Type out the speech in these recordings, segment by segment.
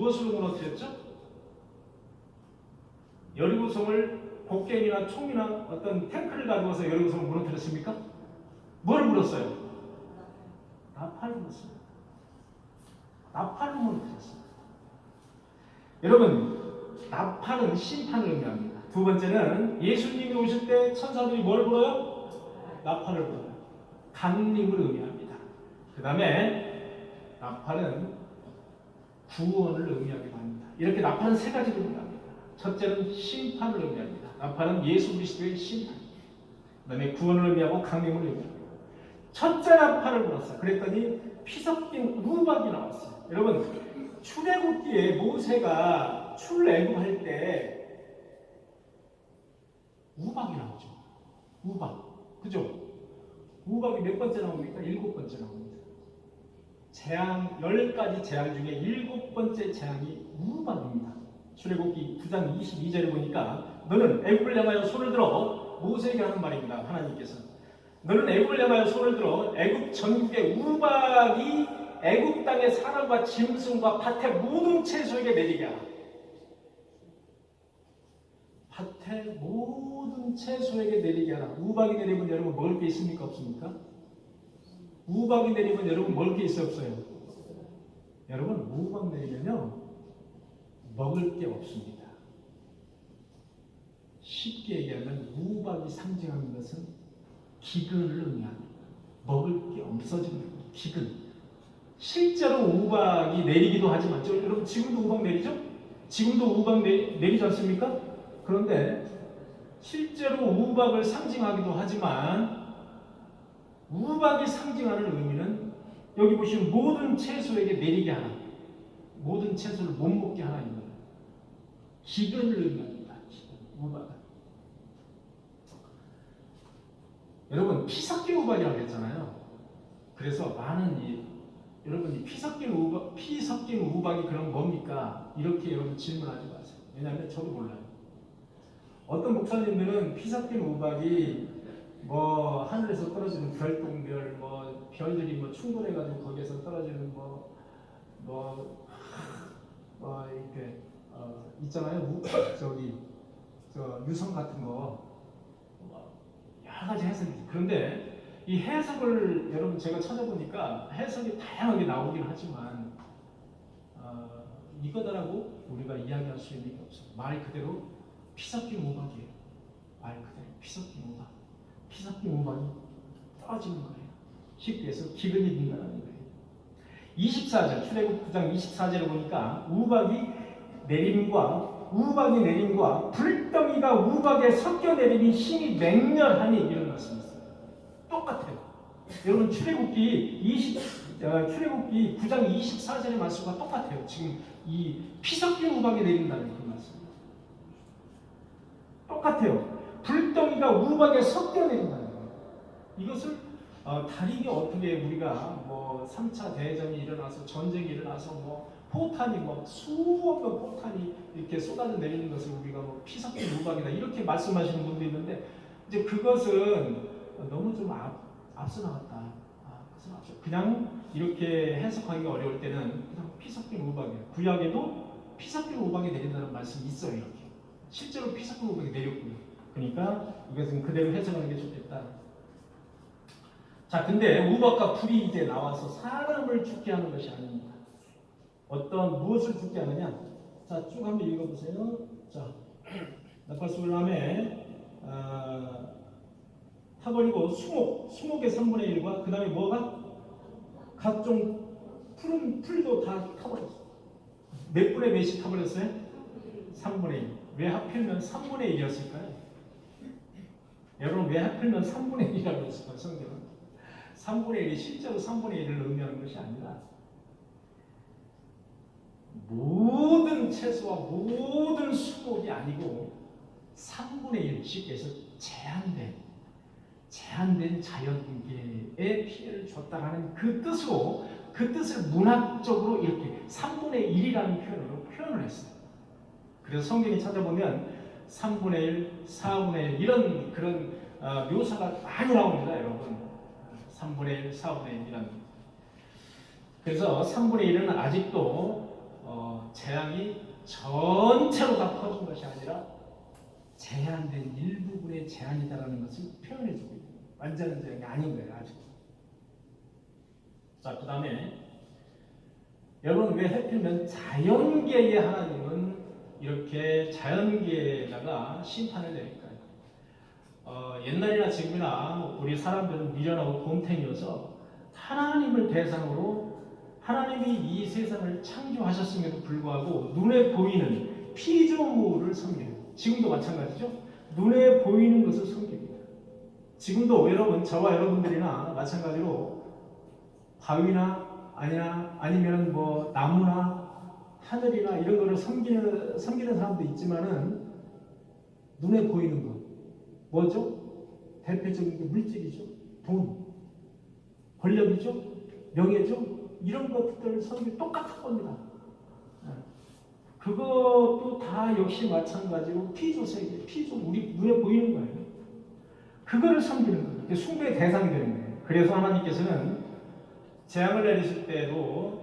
무엇으로 무너뜨렸죠? 여리고성을 곡괭이나 총이나 어떤 탱크를 가지고서 여리고성을 무너뜨렸습니까? 뭘 물었어요? 나팔을 물었어요. 나팔을 무너뜨렸어요. 여러분, 나팔은 심판을 의미합니다. 두 번째는 예수님이 오실 때 천사들이 뭘 불어요? 나팔을 불어요. 강림을 의미합니다. 그 다음에 나팔은 구원을 의미하기도 합니다. 이렇게 나팔은 세 가지를 의미합니다. 첫째는 심판을 의미합니다. 나팔은 예수 그리스도의 심판. 그 다음에 구원을 의미하고 강림을 의미합니다. 첫째 나팔을 불었어요. 그랬더니 피 섞인 우박이 나왔어요. 여러분, 출애굽기에 모세가 출애굽할 때 우박이 나오죠. 우박. 그죠? 우박이 몇 번째 나옵니까? 7번째 나옵니다. 재앙, 10가지 재앙 중에 7번째 재앙이 우박입니다. 출애굽기 9장 22절을 보니까 너는 애굽을 향하여 손을 들어, 모세에게 하는 말입니다. 하나님께서 너는 애굽을 향하여 손을 들어 애굽 전국에 우박이 애굽 땅의 사람과 짐승과 밭의 모든 채소에게 내리게 하라. 밭의 모든 채소에게 내리게 하라. 우박이 내리면 여러분 먹을 게 있습니까? 없습니까? 우박이 내리면 여러분 먹을 게 있어 없어요? 여러분, 우박 내리면요 먹을 게 없습니다. 쉽게 얘기하면 우박이 상징하는 것은 기근을 의미합니다. 먹을 게 없어지는 거예요. 기근. 실제로 우박이 내리기도 하지만, 여러분 지금도 우박 내리죠? 지금도 우박 내리지 않습니까? 그런데 실제로 우박을 상징하기도 하지만 우박이 상징하는 의미는 여기 보시면 모든 채소에게 내리게 하나, 모든 채소를 못 먹게 하나입니다. 기근을 의미합니다. 우박은. 여러분, 피 섞인 우박이라고 했잖아요. 그래서 많은 여러분, 피 섞인 우박이 그럼 뭡니까? 이렇게 여러분 질문하지 마세요. 왜냐하면 저도 몰라요. 어떤 목사님들은 피 섞인 우박이 뭐 하늘에서 떨어지는 별똥별, 뭐 별들이 뭐 충돌해가지고 거기에서 떨어지는 이렇게 있잖아요. 저 유성 같은 거 여러 가지 해석이. 그런데 이 해석을 여러분 제가 찾아보니까 해석이 다양하게 나오긴 하지만 이거다라고 우리가 이야기할 수 있는 게 없어요. 말 그대로 피 섞인 우박이에요. 말 그대로 피 섞인 우박. 피 섞인 우박이 떨어지는 거예요. 쉽게 해서 기근이 된다는 거예요. 24절, 출애굽 9장 24절을 보니까 우박이 내림과 불덩이가 우박에 섞여 내림이 힘이 맹렬하니 이런 말씀이 있어요. 똑같아요. 여러분, 출애굽기 9장 24절의 말씀과 똑같아요. 지금 이 피 섞인 우박이 내린다는 그 말씀. 똑같아요. 불덩이가 우박에 섞여 내린다는 거예요. 이것을 다리게 어떻게 우리가 뭐 3차 대전이 일어나서 전쟁이 일어나서 뭐 포탄이 뭐 수억 번 포탄이 이렇게 쏟아져 내리는 것을 우리가 뭐 피 섞인 우박이다 이렇게 말씀하시는 분도 있는데, 이제 그것은 너무 좀 앞서 나갔다. 그냥 이렇게 해석하기가 어려울 때는 그냥 피 섞인 우박이에요. 구약에도 피 섞인 우박이 내린다는 말씀이 있어요. 이렇게 실제로 피 섞인 우박이 내렸고요. 그러니까 이것은 그대로 해석하는 게 좋겠다. 자, 근데 우박과 불이 이제 나와서 사람을 죽게 하는 것이 아닙니다. 무엇을 죽게 하느냐? 자, 쭉 한번 읽어보세요. 자, 나팔소리 함에 타버리고 수목의 3분의 1과 그 다음에 뭐가? 각종 푸른 풀도 다 타버렸어요. 몇 분의 몇이 타버렸어요? 3분의 1. 왜 하필이면 3분의 1이었을까요? 여러분, 왜 하필이면 3분의 1이라고 했을까요? 성경은 3분의 1이 실제로 3분의 1을 의미하는 것이 아니라 모든 채소와 모든 수목이 아니고 3분의 1씩 해서 제한된 자연계에 피해를 줬다라는 그 뜻으로, 그 뜻을 문학적으로 이렇게 3분의 1이라는 표현으로 표현을 했어요. 그래서 성경에 찾아보면 3분의 1, 4분의 1 이런 그런 묘사가 많이 나옵니다, 여러분. 3분의 1, 4분의 1이라는. 그래서 3분의 1은 아직도 재앙이 전체로 다 퍼진 것이 아니라 제한된 일부분의 제한이다라는 것을 표현해주고 있는 거예요. 완전한 재앙이 아닌 거예요. 아직. 자, 그 다음에 여러분 왜 하필이면 자연계의 하나님은 이렇게 자연계에다가 심판을 내릴까요? 옛날이나 지금이나 우리 사람들은 미련하고 곰탱이여서 하나님을 대상으로 하나님이 이 세상을 창조하셨음에도 불구하고 눈에 보이는 피조물을 섬겨요. 지금도 마찬가지죠. 눈에 보이는 것을 섬깁니다. 지금도 여러분, 저와 여러분들이나 마찬가지로 바위나 아니면 뭐 나무나 하늘이나 이런 거를 섬기는 사람도 있지만은 눈에 보이는 것 뭐죠? 대표적인 게 물질이죠. 돈, 권력이죠, 명예죠. 이런 것들 섬기 똑같은 겁니다. 그것도 다 역시 마찬가지로 피조 세계, 피조 우리 눈에 보이는 거예요. 그거를 섬기는 거예요. 그게 숭배의 대상이 되는 거예요. 그래서 하나님께서는 재앙을 내리실 때도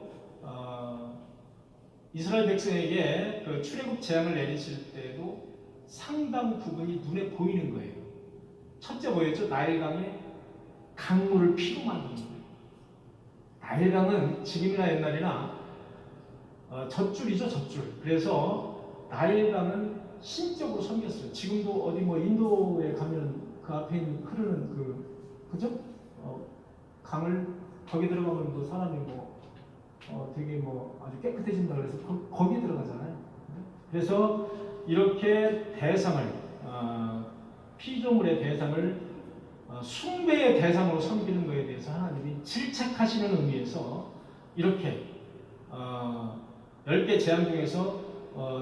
이스라엘 백성에게 그 출애굽 재앙을 내리실 때도 상당 부분이 눈에 보이는 거예요. 첫째 뭐였죠? 나일강에 강물을 피로 만드는 거예요. 나일강은 지금이나 옛날이나 젖줄이죠, 젖줄. 그래서 나일강은 신적으로 섬겼어요. 지금도 어디 뭐 인도에 가면 그 앞에 있는 흐르는 그죠? 강을 거기 들어가면 또 사람이 되게 아주 깨끗해진다 그래서 거기 들어가잖아요. 그래서 이렇게 대상을 피조물의 대상을 숭배의 대상으로 섬기는 것에 대해서 하나님이 질책하시는 의미에서 이렇게 10개 재앙 중에서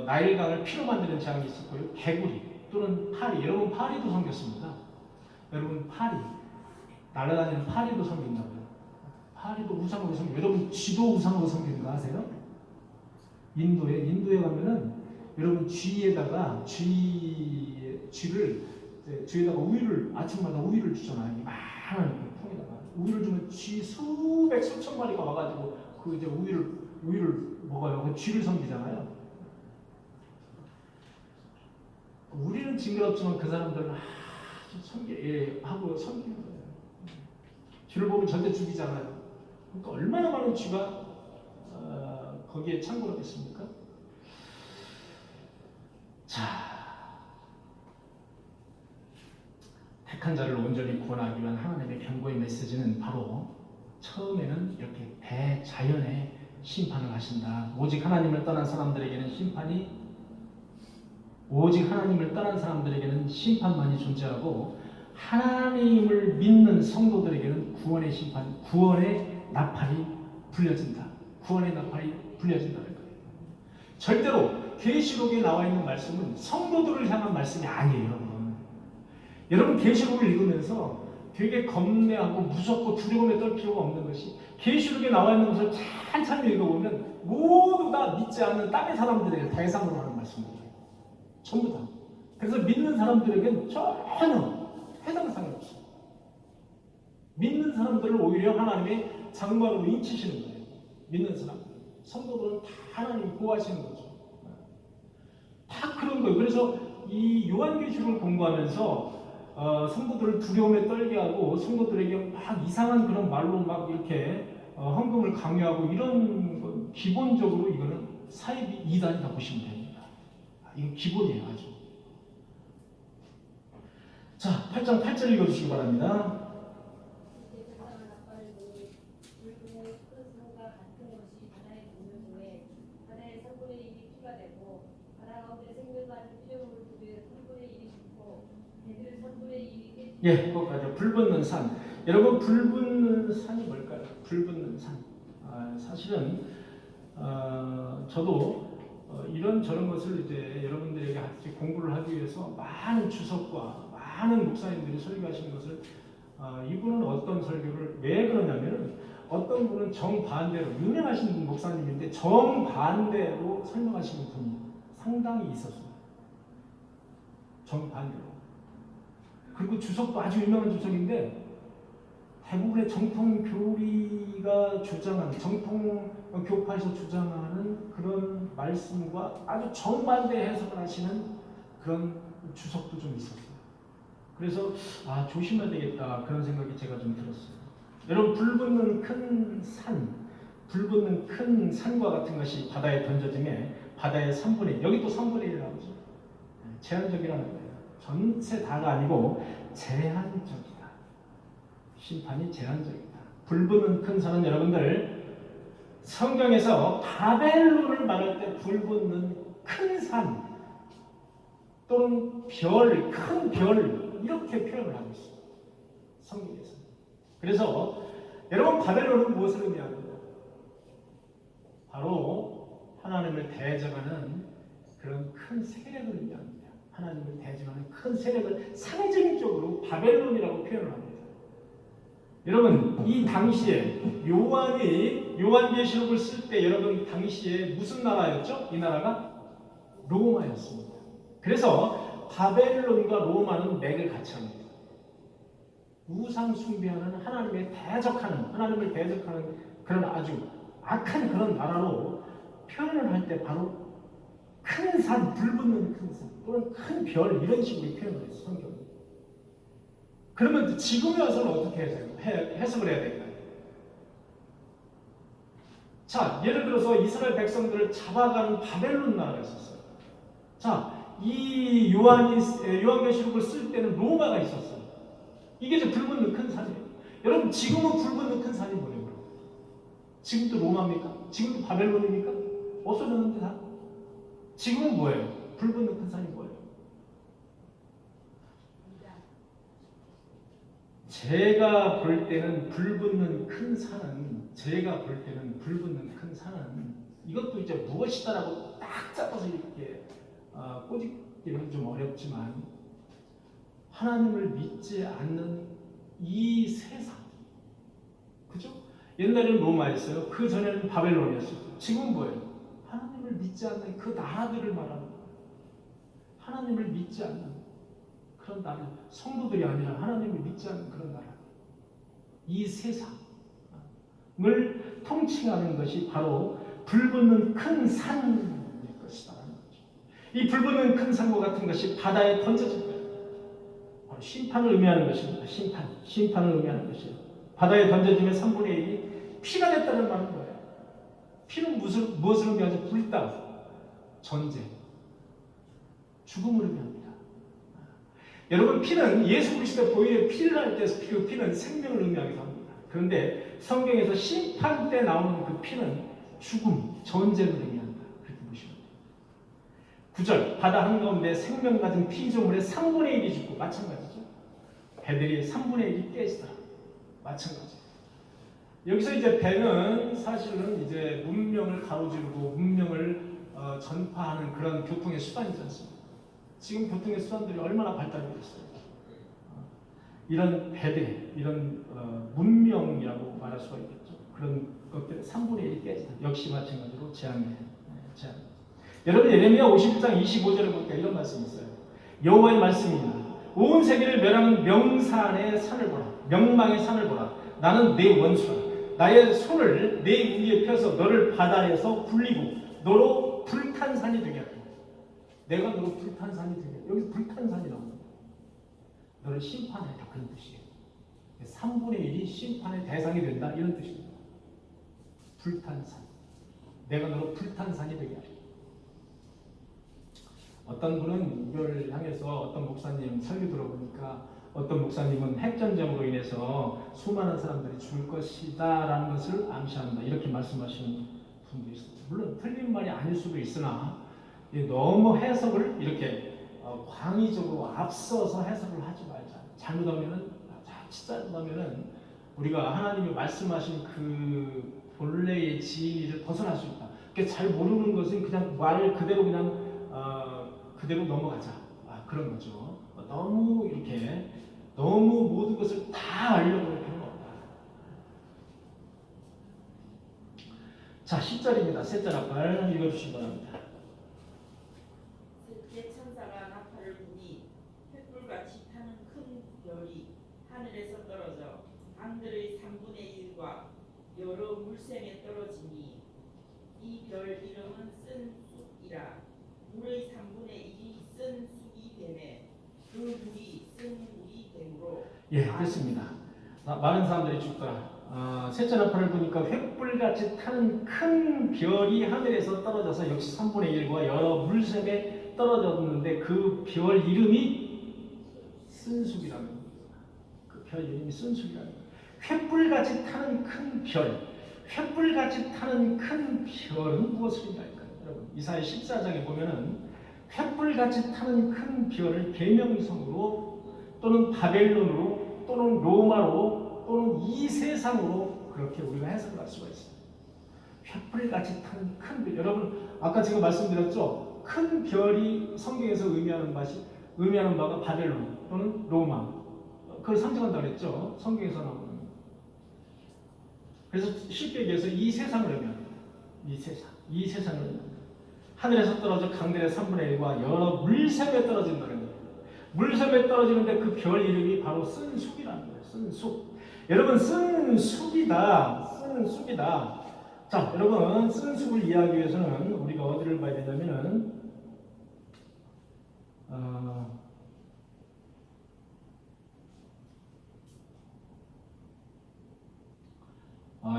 나일강을 피로 만드는 재앙이 있었고요. 개구리 또는 파리, 여러분 파리도 섬겼습니다. 여러분 파리, 날아다니는 파리도 섬긴다고요. 파리도 우상으로 섬겨요. 여러분 쥐도 우상으로 섬기는 거 아세요? 인도에 가면은 여러분 쥐에다가 쥐에다가 우유를 아침마다 우유를 주잖아요. 많은 통에다가 우유를 주면 쥐 수백 수천 마리가 와가지고 그 이제 우유를 먹어요. 그 쥐를 섬기잖아요. 우리는 징그럽지만 그 사람들은 하고 섬기는 거예요. 쥐를 보면 절대 죽이잖아요. 그러니까 얼마나 많은 쥐가 거기에 창궐하겠습니까? 자, 택한 자를 온전히 구원하기 위한 하나님의 경고의 메시지는 바로 처음에는 이렇게 대자연의 심판을 하신다. 오직 하나님을 떠난 사람들에게는 심판만이 존재하고 하나님을 믿는 성도들에게는 구원의 심판, 구원의 나팔이 불려진다. 구원의 나팔이 불려진다는 거예요. 절대로 계시록에 나와 있는 말씀은 성도들을 향한 말씀이 아니에요, 여러분. 여러분 계시록을 읽으면서 되게 겁내하고 무섭고 두려움에 떨 필요가 없는 것이 계시록에 나와 있는 것을 찬찬히 읽어보면 모두 다 믿지 않는 땅의 사람들에게 대상으로 하는 말씀이에요. 전부 다. 그래서 믿는 사람들에게는 전혀 해당 사항이 없어요. 믿는 사람들을 오히려 하나님의 장관으로 인치시는 거예요. 믿는 사람들. 성도들은 다 하나님이 보호하시는 거죠. 다 그런 거예요. 그래서 이 요한계시록을 공부하면서 성도들을 두려움에 떨게 하고 성도들에게 막 이상한 그런 말로 막 이렇게 헌금을 강요하고 이런 건 기본적으로 이거는 사이비 이단이다 보시면 됩니다. 이건 기본이에요, 아주. 자, 8장 8절 읽어주시기 바랍니다. 예, 거기까지. 불붙는 산. 여러분, 불붙는 산이 뭘까요? 불붙는 산. 사실은 저도 이런 저런 것을 이제 여러분들에게 같이 공부를 하기 위해서 많은 주석과 많은 목사님들이 설교하신 것을 이분은 어떤 설교를 왜 그러냐면은 어떤 분은 정반대로 유명하신 목사님인데 정반대로 설명하시는 분이 상당히 있었어요. 정반대로. 그리고 주석도 아주 유명한 주석인데 대부분의 정통 교리가 주장하는, 정통 교파에서 주장하는 그런 말씀과 아주 정반대 해석을 하시는 그런 주석도 좀 있었어요. 그래서 조심해야 되겠다 그런 생각이 제가 좀 들었어요. 여러분, 불붙는 큰 산, 불붙는 큰 산과 같은 것이 바다에 던져짐에 바다의 3분의 1, 여기 또 3분의 1 나오죠. 제한적이라는 거예요. 전체 다가 아니고 제한적이다. 심판이 제한적이다. 불붙는 큰 산은 여러분들 성경에서 바벨론을 말할 때 불붙는 큰 산 또는 별, 큰 별 이렇게 표현을 하고 있어요. 성경에서. 그래서 여러분, 바벨론은 무엇을 의미하는가? 바로 하나님을 대적하는 그런 큰 세력을 의미합니다. 하나님을 대적하는 큰 세력을 상징 적으로 바벨론이라고 표현을 합니다. 여러분, 이 당시에 요한이 요한계시록을 쓸 때 여러분 당시에 무슨 나라였죠? 이 나라가 로마였습니다. 그래서 바벨론과 로마는 맥을 같이 합니다. 우상 숭배하는 하나님을 대적하는 그런 아주 악한 그런 나라로 표현을 할 때 바로 큰 산, 불붙는 큰 산 또는 큰 별 이런 식으로 표현을 했어요. 성경은. 그러면 지금에 와서는 어떻게 해석을 해야 될까요? 자, 예를 들어서 이스라엘 백성들을 잡아가는 바벨론 나라가 있었어요. 자, 이 요한계시록을 쓸 때는 로마가 있었어요. 이게 이제 불붙는 큰 산이에요. 여러분, 지금은 불붙는 큰 산이 뭐예요? 지금도 로마입니까? 지금도 바벨론입니까? 없어졌는데 다? 지금은 뭐예요? 불붙는 큰 산이 뭐예요? 제가 볼 때는 불붙는 큰 산은 이것도 이제 무엇이다라고 딱 잡아서 이렇게 꼬집기는 좀 어렵지만 하나님을 믿지 않는 이 세상, 그죠? 옛날에는 로마였어요. 그 전에는 바벨론이었어요. 지금은 뭐예요? 하나님을 믿지 않는 그 나라들을 말하는 거예요. 하나님을 믿지 않는 그런 나라, 성도들이 아니라 하나님을 믿지 않는 그런 나라. 이 세상을 통칭하는 것이 바로 불붙는 큰 산일 것이다라는 거죠. 이 불붙는 큰 산과 같은 것이 바다에 던져질 거예요. 바로 심판을 의미하는 것입니다. 심판을 의미하는 것이에요. 바다에 던져지면 3분의 1이 피가 됐다는 말인 거예요. 피는 무엇을 의미하죠? 불닭, 전쟁, 죽음을 의미합니다. 여러분, 피는 예수 그리스도의 보혈의 피를 할 때 그 피는 생명을 의미하기도 합니다. 그런데 성경에서 심판 때 나오는 그 피는 죽음, 전쟁을 의미한다. 그렇게 보시면 돼요. 9절, 바다 한가운데 생명 가진 피조물의 3분의 1이 죽고, 마찬가지죠. 배들이 3분의 1이 깨지더라. 마찬가지. 여기서 이제 배는 사실은 이제 문명을 가로지르고 문명을 전파하는 그런 교통의 수단이지 않습니까? 지금 교통의 수단들이 얼마나 발달되어 있어요. 이런 배들, 이런 문명이라고 말할 수가 있겠죠. 그런 것들 3분의 1이 깨지다. 역시 마찬가지로 재앙이에요. 여러분, 예레미야 51장 25절에 보니까 이런 말씀이 있어요. 여호와의 말씀입니다. 온 세계를 멸하는 명산의 산을 보라. 명망의 산을 보라. 나는 내 원수라. 나의 손을 내 위에 펴서 너를 바다에서 굴리고 너로 불탄 산이 되게 하리라. 내가 너로 불탄 산이 되게 하리라. 여기서 불탄 산이 나옵니다. 너를 심판하리라. 그런 뜻이에요. 3분의 1이 심판의 대상이 된다. 이런 뜻입니다. 불탄 산. 내가 너로 불탄 산이 되게 하리라. 어떤 분은 이걸 향해서 어떤 목사님 설교 들어보니까 어떤 목사님은 핵전쟁으로 인해서 수많은 사람들이 죽을 것이다 라는 것을 암시한다 이렇게 말씀하시는 분도 있습니다. 물론 틀린 말이 아닐 수도 있으나 너무 해석을 이렇게 광의적으로 앞서서 해석을 하지 말자. 자칫 잘못하면은 우리가 하나님이 말씀하신 그 본래의 진리를 벗어날 수 있다. 그러니까 잘 모르는 것은 그냥 말을 그대로 그대로 넘어가자. 그런 거죠. 너무 모든 것을 다 알려고 할 필요가 없다. 자, 10절입니다. 셋째 나팔 읽어주시기 바랍니다. 셋째 천사가 나팔을 부니 횃불같이 타는 큰 별이 하늘에서 떨어져 강들의 여러 물샘에 떨어지니 이 별 이름은 쓴 쑥이라. 물의 3분의 1이 쓴 쑥이 되매 그 물이 쓴 물이 되므로. 예, 됐습니다. 많은 사람들이 죽더라. 셋째 나팔을 보니까 횃불같이 타는 큰 별이 하늘에서 떨어져서 역시 3분의 1과 여러 물샘에 떨어졌는데 그 별 이름이 쓴쑥이라는 겁니다. 그 별 이름이 쓴쑥이라는 겁니다. 횃불같이 타는 큰 별, 횃불같이 타는 큰 별은 무엇을 의미할까요? 여러분, 이사야 14장에 보면은 횃불같이 타는 큰 별을 계명성으로 또는 바벨론으로 또는 로마로 또는 이 세상으로 그렇게 우리가 해석을 할 수가 있어요. 횃불같이 타는 큰 별. 여러분 아까 제가 말씀드렸죠. 큰 별이 성경에서 의미하는 바가 바벨론 또는 로마. 그걸 상징한다고 그랬죠. 성경에서 나오는. 그래서 쉽게 얘기해서 이 세상을 의미합니다. 이 세상을 의미합니다. 하늘에서 떨어져 강들의 3분의 1과 여러 물샘에 떨어진다는 거예요. 물샘에 떨어지는데 그 별 이름이 바로 쓴쑥이라는 거예요. 쓴쑥. 여러분 쓴쑥이다. 쓴쑥이다. 자, 여러분 쓴쑥을 이해하기 위해서는 우리가 어디를 봐야 되냐면은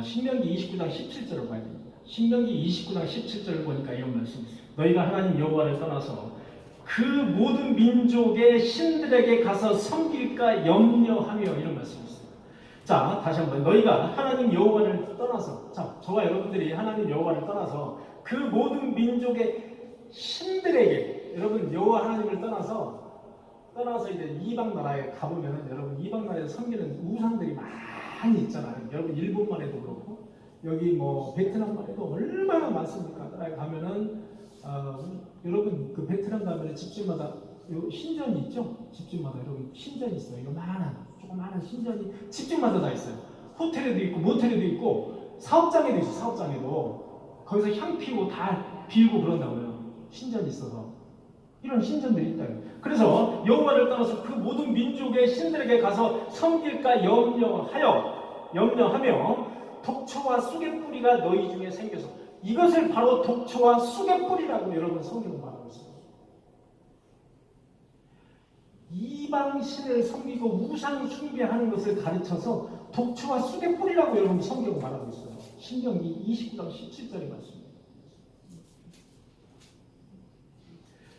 신명기 29장 17절을 봐야 됩니다. 신명기 29장 17절을 보니까 이런 말씀이 있어요. 너희가 하나님 여호와를 떠나서 그 모든 민족의 신들에게 가서 섬길까 염려하며 이런 말씀이 있어요. 자, 다시 한번 너희가 하나님 여호와를 떠나서 저와 여러분들이 하나님 여호와를 떠나서 그 모든 민족의 신들에게 여러분 여호와 하나님을 떠나서 이제 이방 나라에 가보면은 여러분 이방 나라에서 섬기는 우상들이 많이 있잖아요. 여러분 일본만 해도 그렇고 여기 뭐 베트남만 해도 얼마나 많습니까? 나라에 가면은 여러분 그 베트남 가면 집집마다 신전이 있죠? 집집마다 여러분 신전이 있어요. 조그마한 신전이 집집마다 다 있어요. 호텔에도 있고 모텔에도 있고 사업장에도 있어요. 사업장에도 거기서 향 피우고 다 빌고 그런다고요. 신전이 있어서 이런 신전들이 있다. 그래서 여호와를 떠나서 그 모든 민족의 신들에게 가서 섬길까 염려하며 독초와 쑥의 뿌리가 너희 중에 생겨서 이것을 바로 독초와 쑥의 뿌리라고 여러분 성경은 말하고 있어요. 이방 신을 섬기고 우상 숭배하는 것을 가르쳐서 독초와 쑥의 뿌리라고 여러분 성경은 말하고 있어요. 신명기 29장 17절의 말씀입니다.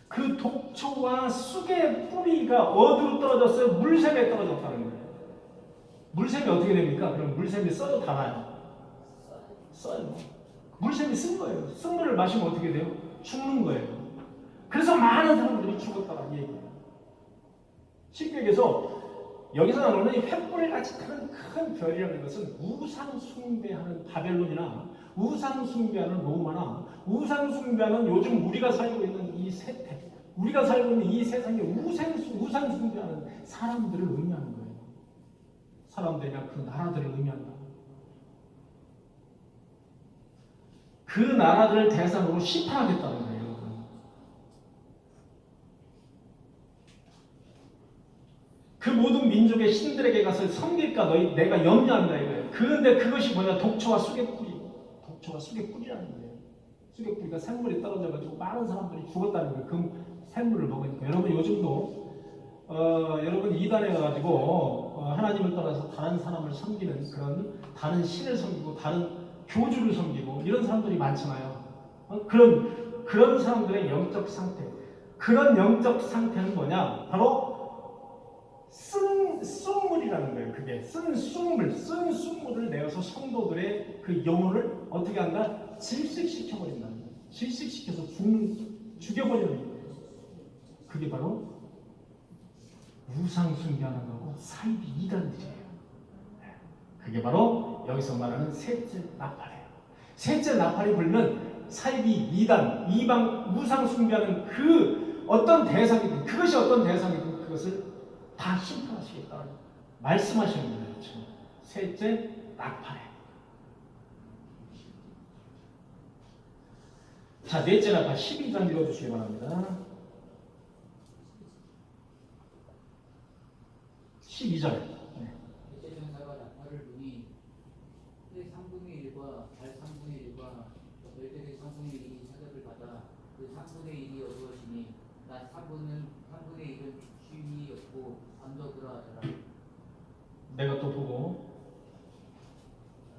그 독초와 쑥의 뿌리가 어디로 떨어졌어요? 물샘에 떨어졌다는 거예요. 물샘이 어떻게 됩니까? 그럼 물샘이 써도 닿아요. 써요. 물샘이 쓴 거예요. 쓴 물을 마시면 어떻게 돼요? 죽는 거예요. 그래서 많은 사람들이 죽었다는 얘기예요. 쉽게 얘기해서 여기서 나오는 이 횃불같이 타는 큰 별이라는 것은 우상 숭배하는 바벨론이나 우상 숭배하는 로마나 우상 숭배하는 요즘 우리가 살고 있는 이 세태, 우리가 살고 있는 이 세상에 우상 숭배하는 사람들을 의미하는 거예요. 사람들이나 그 나라들을 의미한다. 그 나라들을 대상으로 심판하겠다는 거예요. 그 모든 민족의 신들에게 가서 섬길까 내가 염려한다 이거예요. 그런데 그것이 뭐냐? 독초와 쑥의 뿌리. 독초와 쑥의 뿌리라는 거예요. 쑥의 뿌리가 샘물이 떨어져가지고 많은 사람들이 죽었다는 거예요. 그 샘물을 먹으니까. 여러분 요즘도 여러분 이단에 가가지고 하나님을 떠나서 다른 사람을 섬기는 그런 다른 신을 섬기고 다른 교주를 섬기고 이런 사람들이 많잖아요. 그런 사람들의 영적 상태. 그런 영적 상태는 뭐냐? 바로 쓴 쑥물이라는 거예요. 그게 쓴 쑥물을 내어서 성도들의 그 영혼을 어떻게 한다? 질식시켜버린다는 거예요. 질식시켜서 죽여버리는 거예요. 그게 바로 우상 숭배하는 거고 사이비 이단들이에요. 그게 바로 여기서 말하는 셋째 나팔이에요. 셋째 나팔이 불면 사이비 이단, 이방 우상 숭배하는 그 어떤 대상이든 그것이 어떤 대상이든 그것을 다 심판하시겠다 말씀하시는 거예요. 지금. 셋째 나팔에. 자, 넷째 나팔 12장 읽어주시기 바랍니다. 12절. 넷째 천사가 나팔을 부니 그 3분의 3분의 1이 어두워지니 낮 3분의 1은 비추이었고 밤도 그러하더라. 내가 또 보고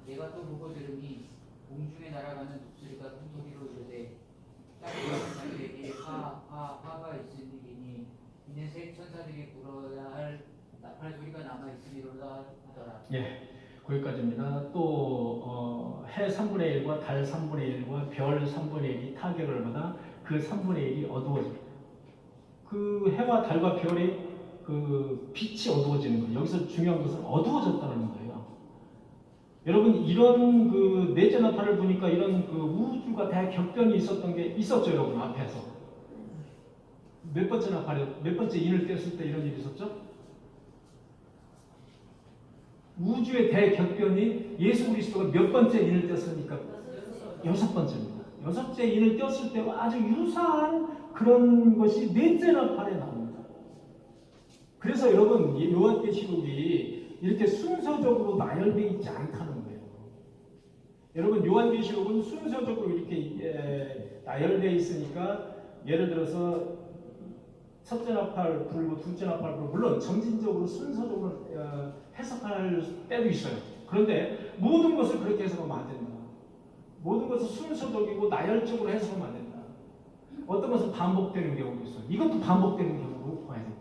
내가 또 보고 들으니 공중에 날아가는 독수리가 큰 소리로 이르되 땅에 자기에게 화가 있으리니 이는 새 천사들이 불어야 할 나팔 소리가 남아 있으리로다 하더라. 예, 거기까지입니다. 또 해 3분의 1과 달 3분의 1과 별 3분의 1이 타격을 받아 그 3분의 1이 어두워집니다. 그 해와 달과 별의 그 빛이 어두워지는 거예요. 여기서 중요한 것은 어두워졌다는 거예요. 여러분 이런 그 넷째 나팔을 보니까 이런 그 우주가 대격변이 있었던 게 있었죠, 여러분 앞에서. 몇 번째 나팔에 몇 번째 인을 뗐을 때 이런 일이 있었죠? 우주의 대격변이 예수 그리스도가 몇 번째 인을 뗐습니까? 여섯 번째입니다. 여섯째 인을 뗐을 때와 아주 유사한 그런 것이 넷째 나팔에 나옵니다. 그래서 여러분 요한계시록이 이렇게 순서적으로 나열되어 있지 않다는 거예요. 여러분 요한계시록은 순서적으로 이렇게 나열되어 있으니까 예를 들어서 첫째 나팔 불고 둘째 나팔 불고 물론 점진적으로 순서적으로 해석할 때도 있어요. 그런데 모든 것을 그렇게 해석하면 안 된다. 모든 것은 순서적이고 나열적으로 해석하면 안 된다. 어떤 것은 반복되는 경우도 있어요. 이것도 반복되는 경우로 봐야 됩니다.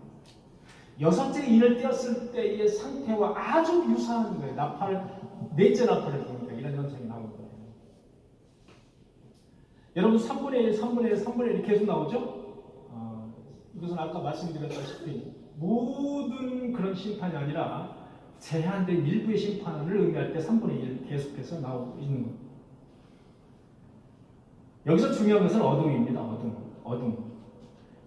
여섯째 인을 띄었을 때의 상태와 아주 유사한 거예요. 넷째 나팔을 보니까 이런 현상이 나오는 거예요. 여러분 3분의 1, 3분의 1, 3분의 1이 계속 나오죠? 이것은 아까 말씀드렸다시피 모든 그런 심판이 아니라 제한된 일부의 심판을 의미할 때 3분의 1 계속해서 나오고 있는 겁니다. 여기서 중요한 것은 어둠입니다. 어둠.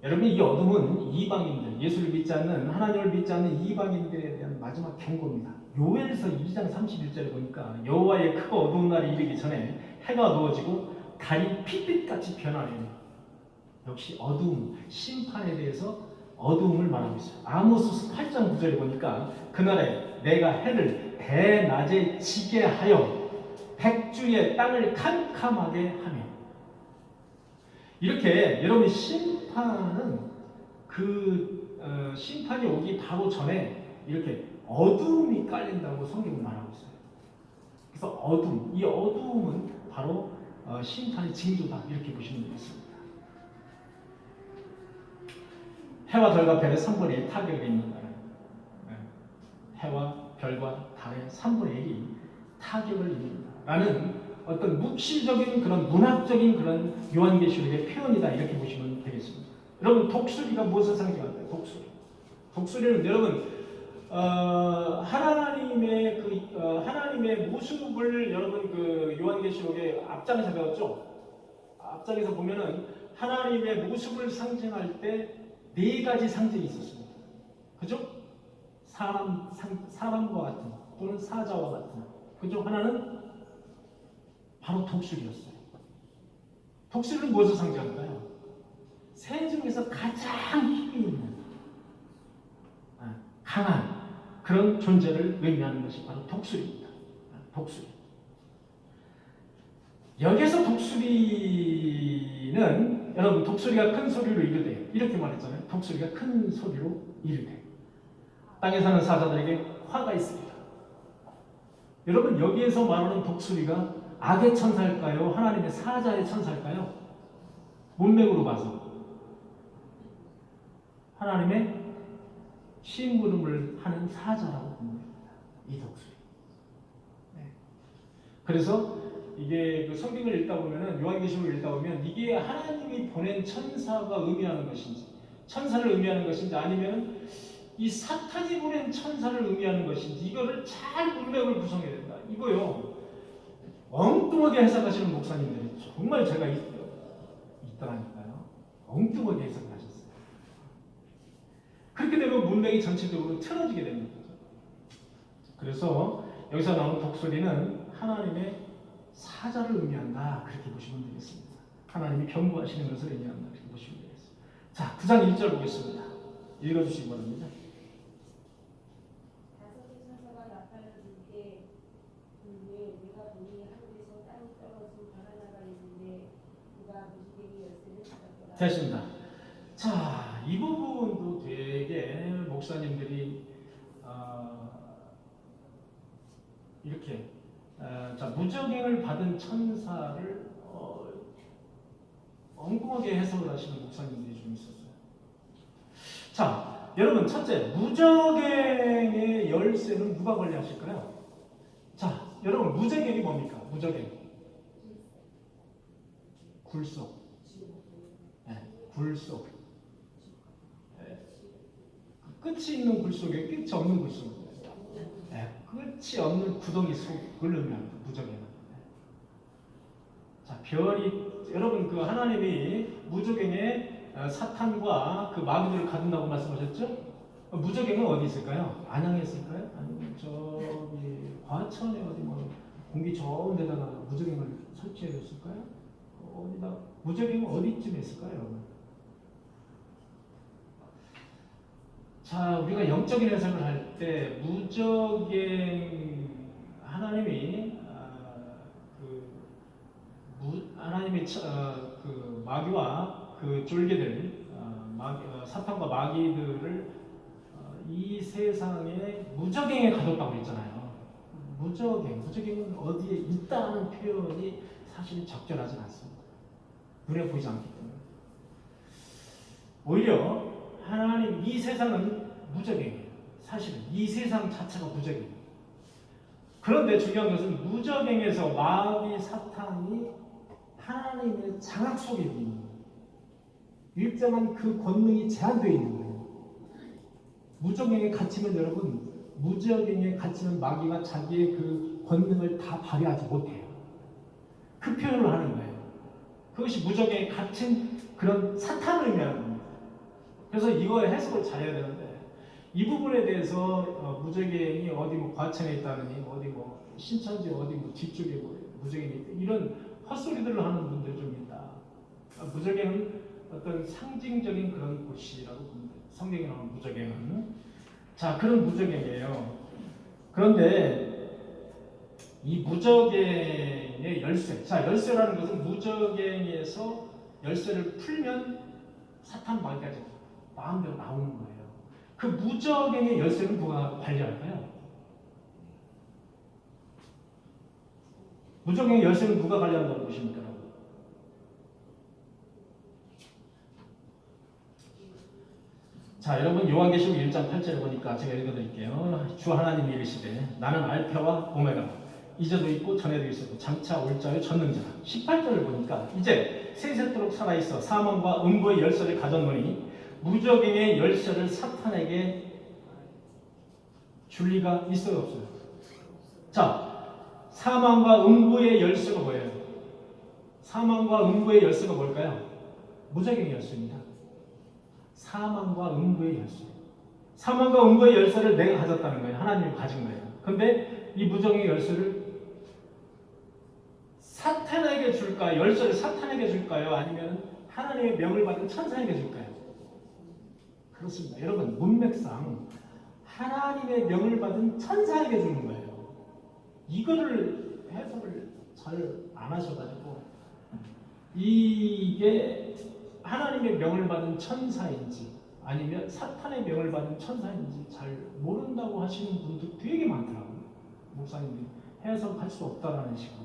여러분 이 어둠은 이방인들, 예수를 믿지 않는 하나님을 믿지 않는 이방인들에 대한 마지막 경고입니다. 요엘서 2장 31절에 보니까 여호와의 크고 어두운 날이 이르기 전에 해가 어두워지고 달이 핏빛같이 변하리니 역시 어둠, 심판에 대해서 어두움을 말하고 있어요. 아모스 8장 9절에 보니까 그날에 내가 해를 대낮에 지게 하여 백주의 땅을 캄캄하게 하며 이렇게 여러분 심판은 심판이 오기 바로 전에 이렇게 어두움이 깔린다고 성경은 말하고 있어요. 그래서 이 어두움은 바로 심판의 징조다 이렇게 보시면 되겠습니다. 해와 달과 별의 3분의 1 타격이 있는 거예요. 해와 별과 달의 3분의 1이 타격을 입는다. 라는 어떤 묵시적인 그런 문학적인 그런 요한계시록의 표현이다. 이렇게 보시면 되겠습니다. 여러분, 독수리가 무엇을 상징할까요? 독수리는 여러분, 하나님의 모습을 여러분 그 요한계시록의 앞장에서 배웠죠? 앞장에서 보면은 하나님의 모습을 상징할 때 네 가지 상징이 있었습니다. 그죠? 사람과 같은 또는 사자와 같은. 그죠? 하나는 바로 독수리였어요. 독수리는 무엇을 상징할까요? 새 중에서 가장 힘이 있는 강한 그런 존재를 의미하는 것이 바로 독수리입니다. 독수리. 여기서 독수리는 여러분 독수리가 큰 소리로 이르되 이렇게 말했잖아요. 독수리가 큰 소리로 이르되 땅에 사는 사자들에게 화가 있습니다. 여러분 여기에서 말하는 독수리가 악의 천사일까요? 하나님의 사자의 천사일까요? 문맥으로 봐서 하나님의 심부름을 하는 사자라고 봅니다. 이 독수리. 네. 그래서 이게 그 성경을 읽다 보면은 요한계시록을 읽다 보면 이게 하나님이 보낸 천사가 의미하는 것인지 천사를 의미하는 것인지 아니면 이 사탄이 보낸 천사를 의미하는 것인지 이거를 잘 문맥을 구성해야 된다. 이거요. 엉뚱하게 해석하시는 목사님들이 정말 제가 있더라니까요. 엉뚱하게 해석을 하셨어요. 그렇게 되면 문맥이 전체적으로 틀어지게 됩니다. 그래서 여기서 나오는 독수리는 하나님의 사자를 의미한다. 그렇게 보시면 되겠습니다. 하나님이 경고하시는 것을 의미한다. 그렇게 보시면 되겠습니다. 자, 9장 1절 보겠습니다. 읽어주시기 바랍니다. 다섯의 천사가 나팔을 불때 내가 보니 하늘에서 땅에 떨어진 바나나가 있는데 그가 무지개의 열쇠를 받았더라. 됐습니다. 자, 이 부분도 되게 목사님들이 이렇게 자, 무적행을 받은 천사를 엉뚱하게 해석을 하시는 목사님들이 좀 있었어요. 자, 여러분 첫째, 무적행의 열쇠는 누가 관리하실까요? 자, 여러분 무적행이 뭡니까? 무적행. 굴속. 네, 굴속. 네. 끝이 있는 굴속에 끝이 없는 굴속. 네, 끝이 없는 구덩이 속을 의미합니다. 무적행은. 자, 별이 여러분 그 하나님이 무적행에 사탄과 그 마귀들을 가둔다고 말씀하셨죠? 무적행은 어디 있을까요? 안양에 있을까요? 아니면 저기 과천에 어디 뭐 공기 좋은 데다가 무적행을 설치해 줬을까요? 어디다 무적행은 어디쯤에 있을까요, 여러분? 자, 우리가 영적인 해석을 할 때 무적행 하나님이 하나님의 그 마귀와 그 쫄개들, 사탄과 마귀들을 이 세상에 무적행에 가뒀다고 했잖아요. 무적행은 어디에 있다는 표현이 사실 적절하지 않습니다. 눈에 보이지 않기 때문에. 오히려 하나님 이 세상은 무적행이에요. 사실은 이 세상 자체가 무적행이에요. 그런데 중요한 것은 무적행에서 마귀 사탄이 하나님의 장악 속에 있는 거예요. 일정한 그 권능이 제한되어 있는 거예요. 무적행에 갇히면 여러분, 무적행에 갇히면 마귀가 자기의 그 권능을 다 발휘하지 못해요. 그 표현을 하는 거예요. 그것이 무적행에 갇힌 그런 사탄을 의미하는 겁니다. 그래서 이거의 해석을 잘해야 되는데 이 부분에 대해서 무적행이 어디 뭐 과천에 있다느니 어디 뭐 신천지 어디 뭐 뒤쪽에 뭐 무적행이 있다 이런 헛소리들을 하는 분들 좀 있다. 무적행은 어떤 상징적인 그런 곳이라고 봅니다. 성경에 나오는 무적행은. 자, 그런 무적행이에요. 그런데 이 무적행의 열쇠. 자, 열쇠라는 것은 무적행에서 열쇠를 풀면 사탄 마귀가 마음대로 나오는 거예요. 그 무적행의 열쇠는 누가 관리할까요? 무적행의 열쇠는 누가 관리한다고 보십니까? 자, 여러분 요한계시록 1장 8절을 보니까 제가 읽어드릴게요. 주 하나님이 이르시되 나는 알파와 오메가 이제도 있고 전에도 있었고 장차 올 자의 전능자라. 18절을 보니까 이제 세세토록 살아있어 사망과 음부의 열쇠를 가졌노니 무적행의 열쇠를 사탄에게 줄 리가 있어요, 없어요? 자, 사망과 음부의 열쇠가 뭐예요? 사망과 음부의 열쇠가 뭘까요? 무적행의 열쇠입니다. 사망과 음부의 열쇠. 사망과 음부의 열쇠를 내가 가졌다는 거예요. 하나님이 가진 거예요. 근데 이 무적행의 열쇠를 사탄에게 줄까요? 열쇠를 사탄에게 줄까요? 아니면 하나님의 명을 받은 천사에게 줄까요? 그렇습니다. 여러분, 문맥상 하나님의 명을 받은 천사에게 주는 거예요. 이거를 해석을 잘 안 하셔가지고 이게 하나님의 명을 받은 천사인지 아니면 사탄의 명을 받은 천사인지 잘 모른다고 하시는 분들 되게 많더라고요. 목사님들이 해석할 수 없다라는 식으로.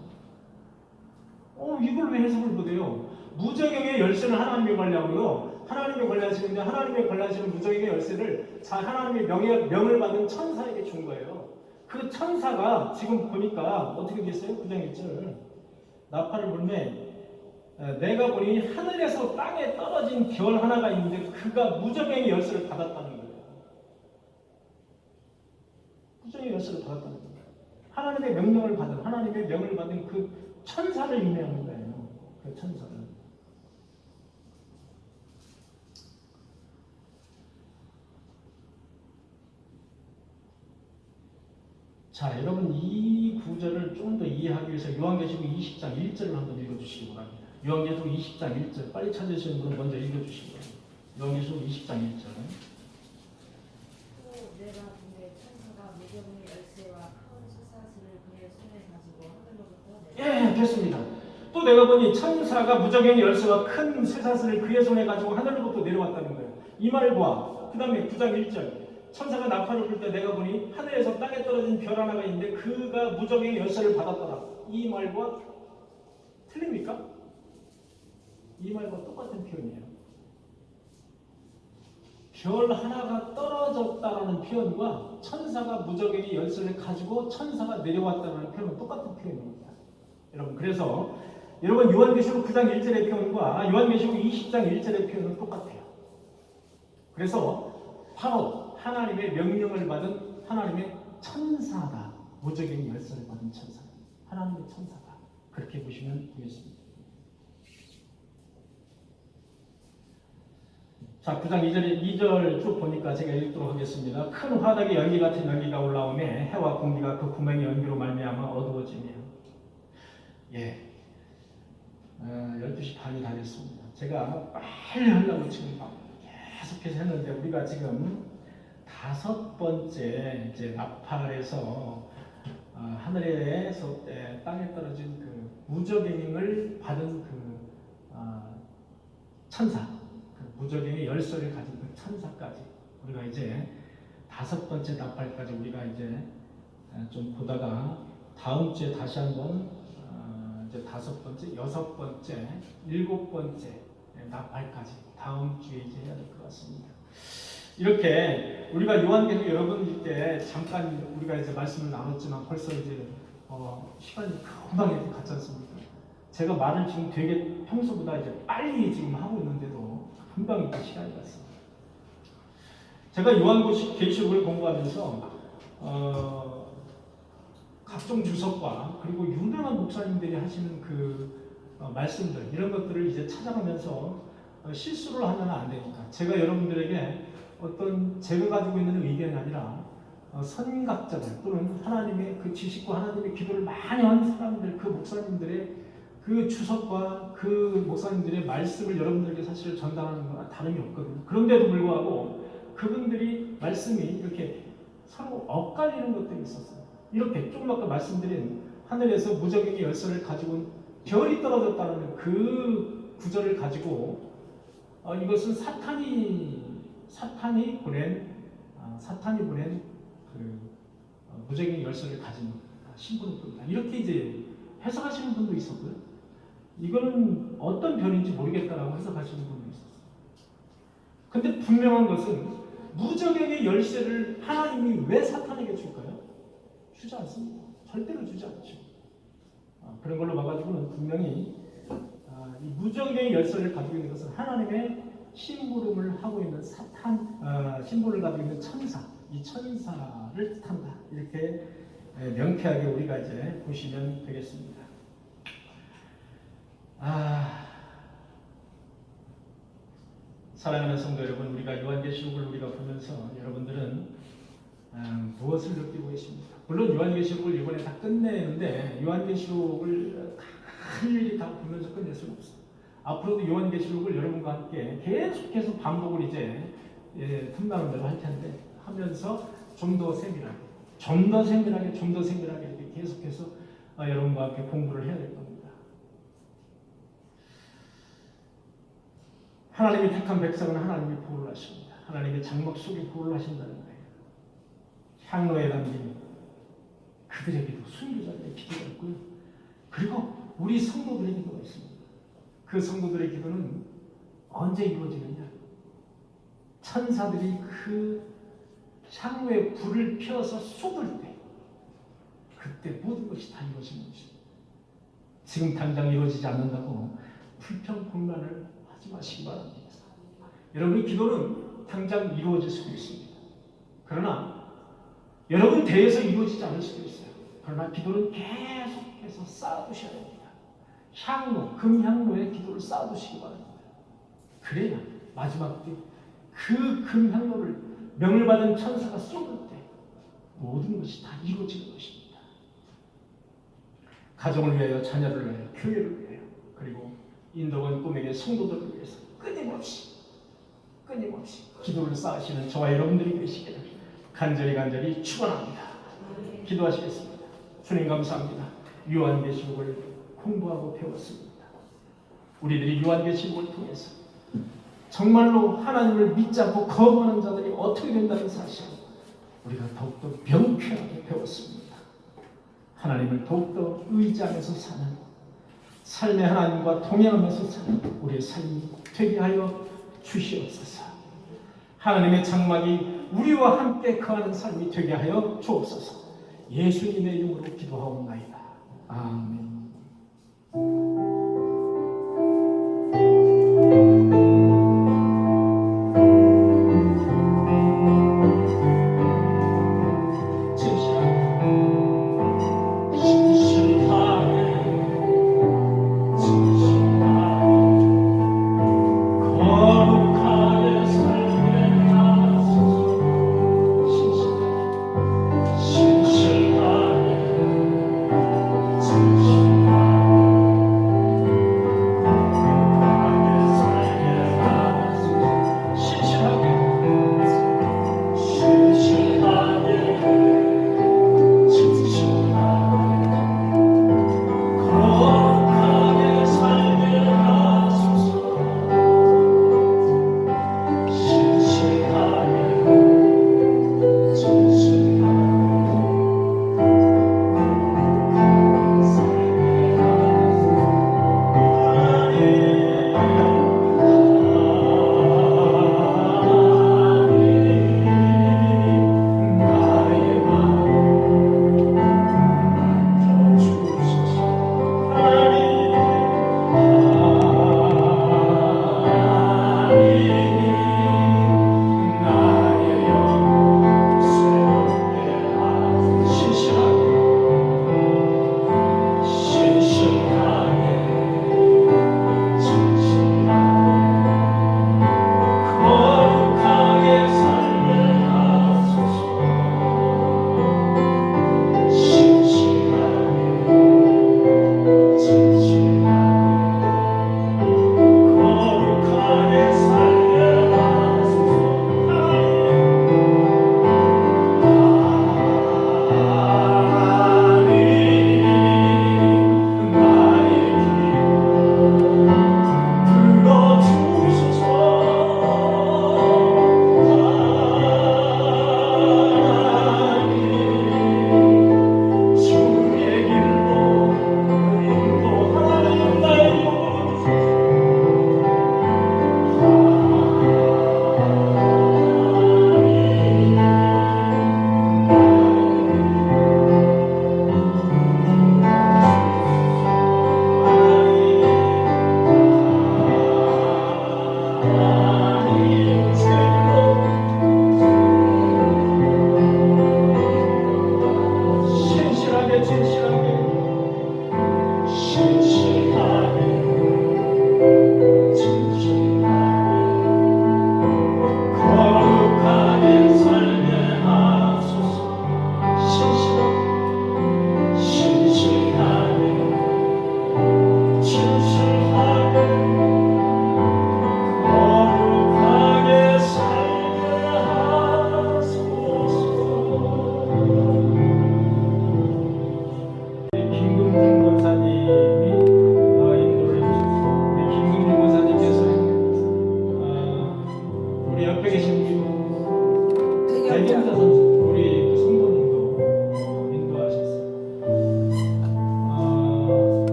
이걸 왜 해석을 못해요? 무적행의 열쇠는 하나님이 관리하고요. 하나님이 관리하시는데 하나님이 관리하시는 무적행의 열쇠를 하나님의 명을 받은 천사에게 준 거예요. 그 천사가 지금 보니까 어떻게 됐어요? 9장 1절 나팔을 불매 내가 보니 하늘에서 땅에 떨어진 별 하나가 있는데 그가 무적행의 열쇠를 받았다는 거예요. 무적행의 열쇠를 받았다는 거예요. 하나님의 명령을 받은 하나님의 명을 받은 그 천사를 의미하는 거예요. 그 천사를. 자, 여러분 이 구절을 좀 더 이해하기 위해서 요한계시록 20장 1절을 한번 읽어주시기 바랍니다. 요한계시록 20장 1절 빨리 찾으시는 분은 먼저 읽어주시기 바랍니다. 요한계시록 20장 1절. 또 내가 보내 천사가 무적행의 열쇠와 큰 쇠사슬을 그의 손에 가지고 하늘로부터 내려. 예, 됐습니다. 또 내가 보니 천사가 무적행의 열쇠와 큰 쇠사슬을 그의 손에 가지고 하늘로부터 내려왔다는 거예요. 이 말과 그 다음에 9장 1절 천사가 나팔을 불 때 내가 보니 하늘에서 땅에 떨어진 별 하나가 있는데 그가 무적행의 열쇠를 받았더라. 이 말과 틀립니까? 이 말과 똑같은 표현이에요. 별 하나가 떨어졌다라는 표현과 천사가 무적행의 열쇠를 가지고 천사가 내려왔다는 표현은 똑같은 표현입니다. 여러분, 그래서 여러분 요한계시록 9장 1절의 표현과 요한계시록 20장 1절의 표현은 똑같아요. 그래서 바로 하나님의 명령을 받은 하나님의 천사가 무적행의 열쇠를 받은 천사, 하나님의 천사가 그렇게 보시면 되겠습니다. 자, 9장 2절 쭉 보니까 제가 읽도록 하겠습니다. 큰 화덕에 연기 같은 연기가 올라오매 해와 공기가 그 구멍의 연기로 말미암아 어두워지며. 예, 12시 반이 다 됐습니다. 제가 빨리 하려고 지금 계속해서 했는데 우리가 지금 5번째 이제 나팔에서 하늘에서 땅에 떨어진 그 무적행을 받은 그 천사, 그 무적행의 열쇠를 가진 그 천사까지 우리가 이제 5번째 나팔까지 우리가 이제 좀 보다가 다음 주에 다시 한번 이제 5번째, 6번째, 7번째 나팔까지 다음 주에 이제 해야 될 것 같습니다. 이렇게 우리가 요한계시록 여러분 이때 잠깐 우리가 이제 말씀을 나눴지만 벌써 이제 시간이 금방 이렇게 갔지 않습니까? 제가 말을 지금 되게 평소보다 이제 빨리 지금 하고 있는데도 금방 이렇게 시간이 갔습니다. 제가 요한계시록을 공부하면서 각종 주석과 그리고 유명한 목사님들이 하시는 그 말씀들 이런 것들을 이제 찾아가면서 실수를 하면 안 되니까 제가 여러분들에게 어떤 제가 가지고 있는 의견이 아니라 선각자들 또는 하나님의 그 지식과 하나님의 기도를 많이 한 사람들 그 목사님들의 그 주석과 그 목사님들의 말씀을 여러분들에게 사실 전달하는 거나 다름이 없거든요. 그런데도 불구하고 그분들이 말씀이 이렇게 서로 엇갈리는 것들이 있었어요. 이렇게 조금 아까 말씀드린 하늘에서 무적행의 열쇠를 가지고 별이 떨어졌다는 그 구절을 가지고 이것은 사탄이 보낸 그 무적행의 열쇠를 가진 신부는 뿐이다. 이렇게 이제 해석하시는 분도 있었고요. 이거는 어떤 별인지 모르겠다라고 해석하시는 분도 있었어요. 근데 분명한 것은 무적행의 열쇠를 하나님이 왜 사탄에게 줄까요? 주지 않습니다. 절대로 주지 않죠. 그런 걸로 봐가지고는 분명히 이 무적행의 열쇠를 가지고 있는 것은 하나님의 심부름을 하고 있는 심부를 가지고 있는 천사, 이 천사를 뜻한다. 이렇게 명쾌하게 우리가 이제 보시면 되겠습니다. 사랑하는 성도 여러분, 우리가 요한계시록을 우리가 보면서 여러분들은 무엇을 느끼고 계십니까? 물론 요한계시록을 이번에 다 끝내는데 요한계시록을 한 일이 다 보면서 끝낼 수는 없어요. 앞으로도 요한계시록을 여러분과 함께 계속해서 반복을 이제 틈나는 대로 할 텐데 하면서 좀 더 세밀하게 이렇게 계속해서 여러분과 함께 공부를 해야 될 겁니다. 하나님이 택한 백성은 하나님이 보호를 하십니다. 하나님의 장막 속에 보호를 하신다는 거예요. 향로에 담긴 그들에게도 순교자들의 기도가 있고요. 그리고 우리 성도들의 기도가 있습니다. 그 성도들의 기도는 언제 이루어지느냐? 천사들이 그 향로에 불을 피워서 쏟을 때 그때 모든 것이 다 이루어지는 것입니다. 지금 당장 이루어지지 않는다고 불평불만을 하지 마시기 바랍니다. 여러분의 기도는 당장 이루어질 수도 있습니다. 그러나 여러분 대에서 이루어지지 않을 수도 있어요. 그러나 기도는 계속해서 쌓아두셔야 됩니다. 금향로에 기도를 쌓아두시기 바랍니다. 그래야 마지막 때 그 금향로를 명을 받은 천사가 쏟을 때 모든 것이 다 이루어지는 것입니다. 가정을 위하여, 자녀를 위하여, 교회를 위하여, 그리고 인도원 꿈에게 성도들을 위해서 끊임없이 기도를 쌓으시는 저와 여러분들이 계시기를 간절히 축원합니다. 기도하시겠습니다. 주님 감사합니다. 요한계시록을 공부하고 배웠습니다. 우리들이 요한계시록을 통해서 정말로 하나님을 믿지 않고 거부하는 자들이 어떻게 된다는 사실을 우리가 더욱더 명쾌하게 배웠습니다. 하나님을 더욱더 의지하면서 사는, 삶의 하나님과 동행하면서 사는 우리의 삶이 되게 하여 주시옵소서. 하나님의 장막이 우리와 함께 거하는 삶이 되게 하여 주옵소서. 예수님의 이름으로 기도하옵나이다. 아멘.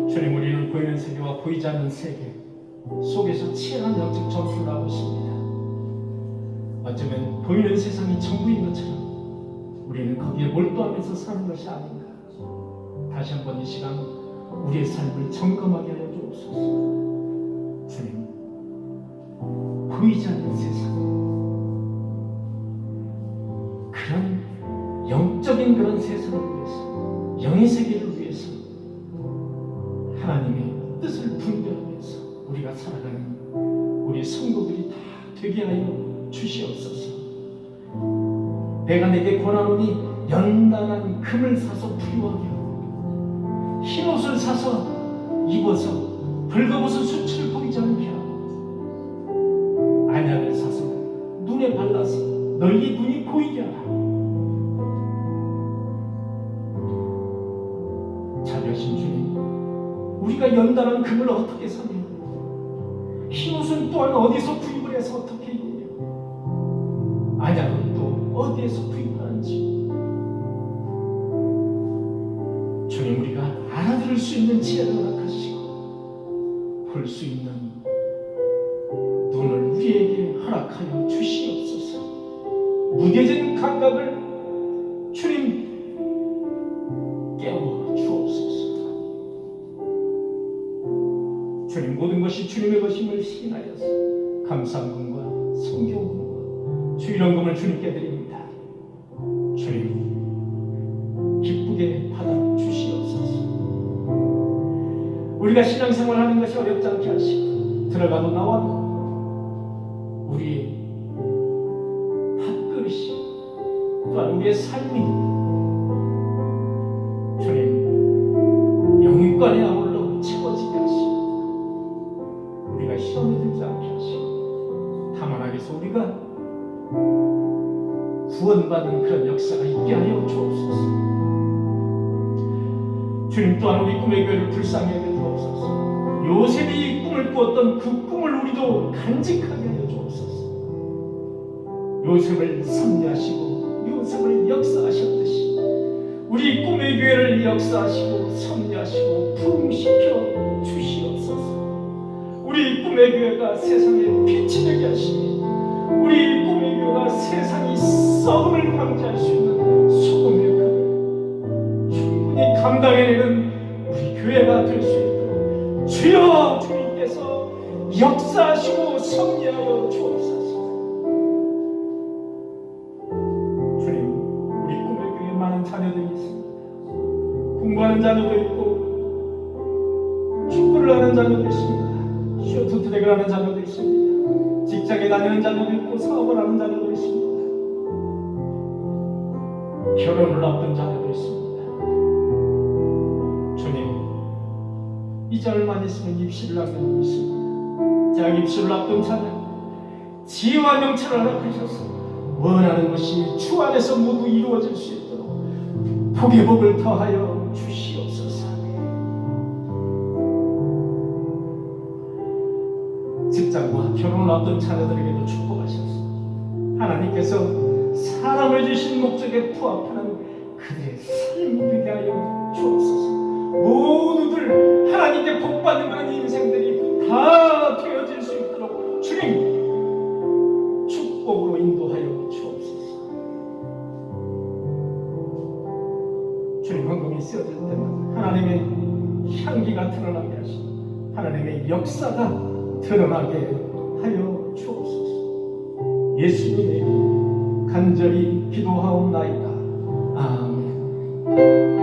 주님, 우리는 보이는 세계와 보이지 않는 세계 속에서 치열한 영적 전투를 하고 있습니다. 어쩌면 보이는 세상이 전부인 것처럼 우리는 거기에 몰두하면서 사는 것이 아닌가. 다시 한번 이 시간 우리의 삶을 점검하게 하여 주옵소서. 보이지 않는 세상, 그런 영적인 그런 세상을 위해서, 영의 세계를 위해서 하나님의 뜻을 분별하면서 우리가 살아가는 우리 성도들이 다 되게 하여 주시옵소서. 내가 내게 권하노니 연단한 금을 사서 부유하게 하고 흰 옷을 사서 입어서 벌거벗은 수치를 보이지 않게 하고 안약을 사서 눈에 발라서 너희 눈이 보이게 하라. 자녀신 주님, 우리가 연단한 금을 어떻게 사며 흰 옷은 또한 어디서 구입을 해서 어떻게 입느냐, 안약은 또 어디에서 구입을 하는지 주님, 우리가 알아들을 수 있는 지혜를 허락하시고 볼 수 있는 눈을 우리에게 허락하여 주시옵소서. 무뎌진 감각을 주님 깨워 주옵소서. 주님, 모든 것이 주님의 것임을 시인하여서 감사금과 성경금과 주일원금을 주님께 드립니다. 주님, 기쁘게 받아 주시옵소서. 우리가 신앙생활하는 것이 어렵지 않게 하시고 들어가도 나와도 우리의 밥그릇이 또한 우리의 삶이 주님 영육간에 아울러 채워지게 하시고 우리가 시험에 들지 않게 하시고 다만 하게서 우리가 구원받은 그런 역사가 있게 하여 주옵소서. 주님, 또한 우리 꿈의 교회를 불쌍히 여겨 주옵소서. 요셉이 꿈을 꾸었던 그 꿈을 우리도 간직하게 하여 주옵소서. 요셉을 섭리하시고 요셉을 역사하셨듯이 우리 꿈의 교회를 역사하시고 섭리하시고 부흥시켜 주시옵소서. 우리 꿈의 교회가 세상에 빛이 되게 하시니 우리 꿈의 교회가 세상이 썩음을 방지할 수 있는 소금의 금 충분히 감당해내는 우리 교회가 될 수 있도록 주여 주님께서 역사하시고 섭리하여 주옵소서. 주님, 우리 꿈의 교회에 많은 자녀들이 있습니다. 공부하는 자녀도 있고 축구를 하는 자녀도 있습니다. 쇼트트랙을 하는 자녀도 있습니다. 직장에 다니는 자녀도 있고 사업을 하는 자녀도 있습니다. 결혼을 앞둔 자녀도 있습니다. 주님, 이제 얼마 있으면 입시를 앞두고 있습니다. 자, 입시를 앞둔 자녀 지혜와 명철을 허락하셔서 원하는 것이 주 안에서 모두 이루어질 수 있도록 복의 복을 더하여 주시옵소서. 직장과 결혼을 앞둔 자녀들에게도 축복하셔서 하나님께서 사람을 주신 목적에 부합하는 그들의 삶이 되게 하여 주옵소서. 모두들 하나님께 복받는 그런 인생들이 다 되어질 수 있도록 주님 축복으로 인도하여 주옵소서. 주님, 헌금이 쓰여질 때마다 하나님의 향기가 드러나게 하시고 하나님의 역사가 드러나게 하여 주옵소서. 예수님의 간절히 기도하옵나이다. 아멘.